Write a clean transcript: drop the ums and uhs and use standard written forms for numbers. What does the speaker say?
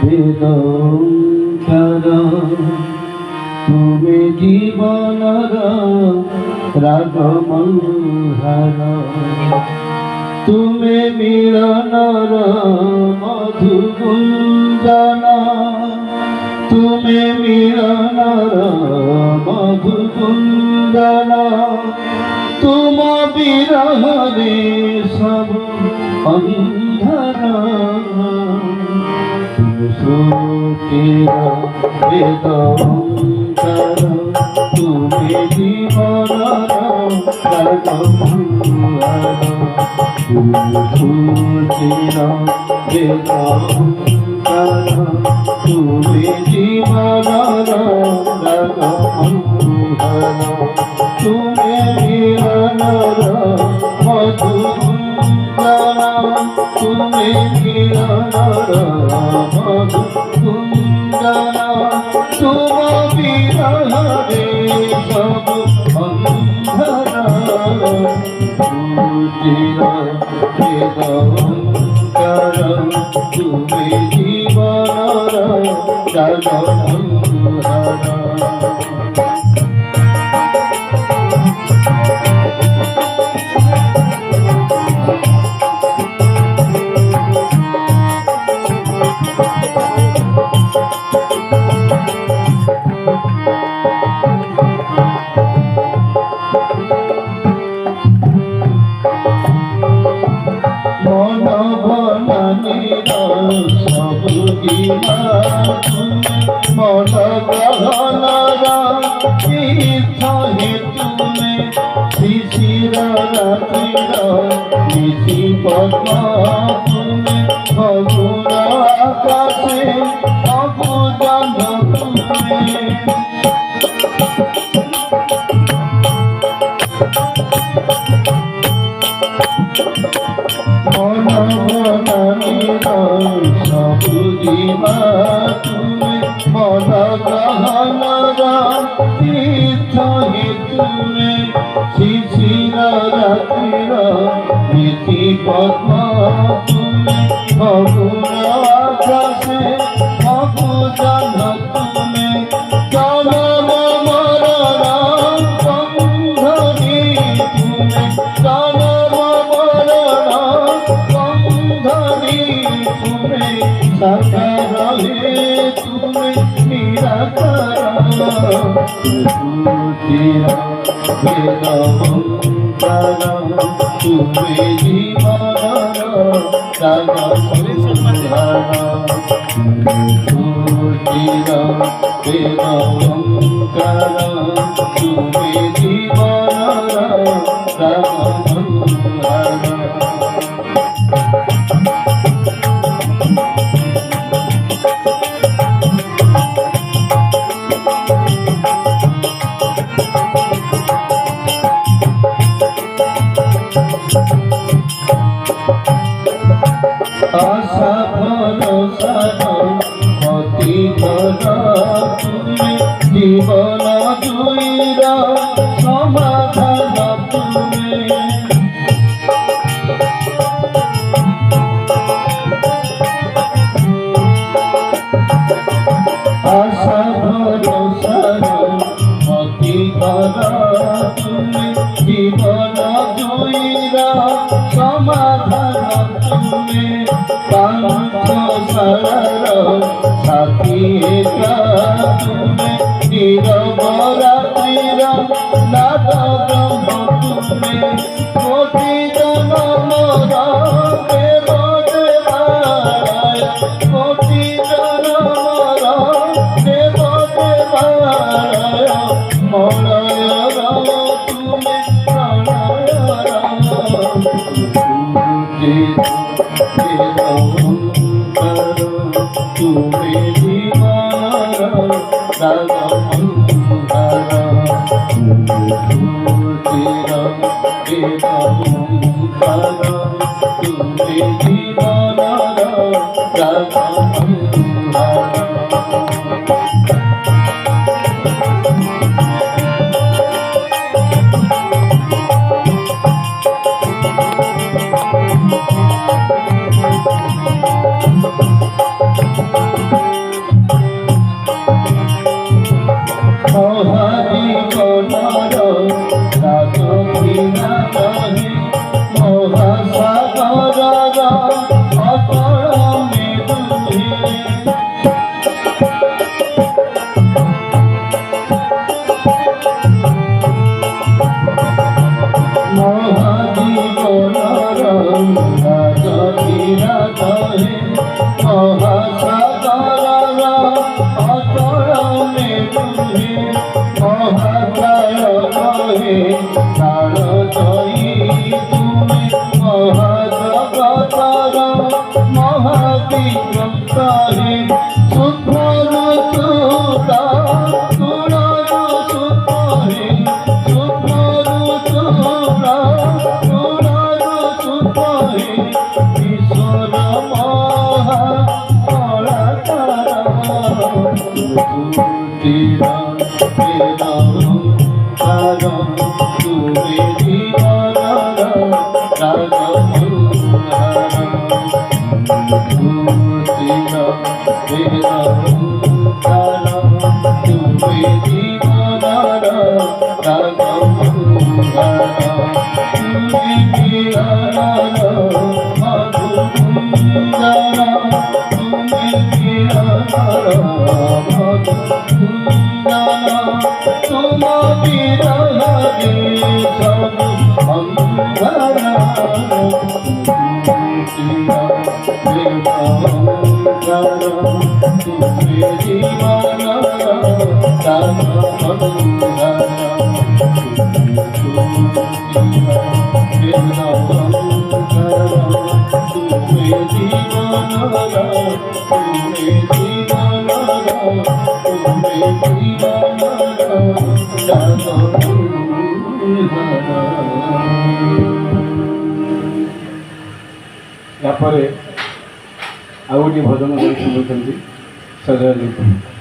বেদঙ্কার তুমি জীবনর রাগমল্হার তুমি মিলনর মধুকুঞ্জন তুমি মিলনর মধুকুঞ্জন তুম বিরহরে সব অন্ধর সুখের বেদঙ্কার তুমি জীবনর রাগমল্হার সুখের বেদঙ্কার তুমি জীবনর রাগমল্হার তুমি মিলনর মধুকুঞ্জন তুমি মিলনর মধুকুঞ্জন তুম বিরহরে সব অন্ধর সুচির বেদঙ্কার তুমি জীবনর রাগমল্হার মন গহনর তীর্থ হেতুমে শিশির রাত্রির নিশি পদ্ম তুমি ফগুন আকাশে অবুজন তুমি সবুজিমা তুমি মন গহনর তীর্থ হেতুমে শিশির রাত্রির নিশি পদ্ম তুমি ফগুন আকাশে অবুজন তুমি জনম মরণ বন্ধনী তুমি জনম মরণ বন্ধনী তুমি সাকার হে তুমি নিরাকার সুচির বেদঙ্কার তুমি জীবনর রাগমল্হার সুচির বেদঙ্কার তুমি জীবনর রাগমল্হার আশা ভরসার অতি ঘন তুমি জীবন জুইর সমাধান তুমি আশা ভরসার অতি ঘন তুমি জীবন জুইর সমাধান তুমি পান্থ সারার সাথী তুমি নীরব রাত্রির নাদ ব্রহ্ম তুমি কোটি জনমর দেব দেবায় কোটি জনমর দেব দেবায় মলয় তুমি প্রণয় তুমি জীবনর রাগমল্হার বেদঙ্কার তুমি জীবনর রাগমল্হার মহাসাগরর অতরণে তুমি মহাকায় কহে তার জয়ী তুমি মহাজগতর মহাবিগ্রহে সুন্দর সুতা সুরর সুতহে সুন্দর সুরা সুরর সুতহে ঈশ্বর মহা কলাকার তুমি জীবনর তুমি জীবনর তুমি বিহার মধুকুঞ্জর তুমি বিহার তুম বিরহে সব অঙ্গার তুমি জীবন यापर आउ गोटे भजन गाई शुणुंट सजय।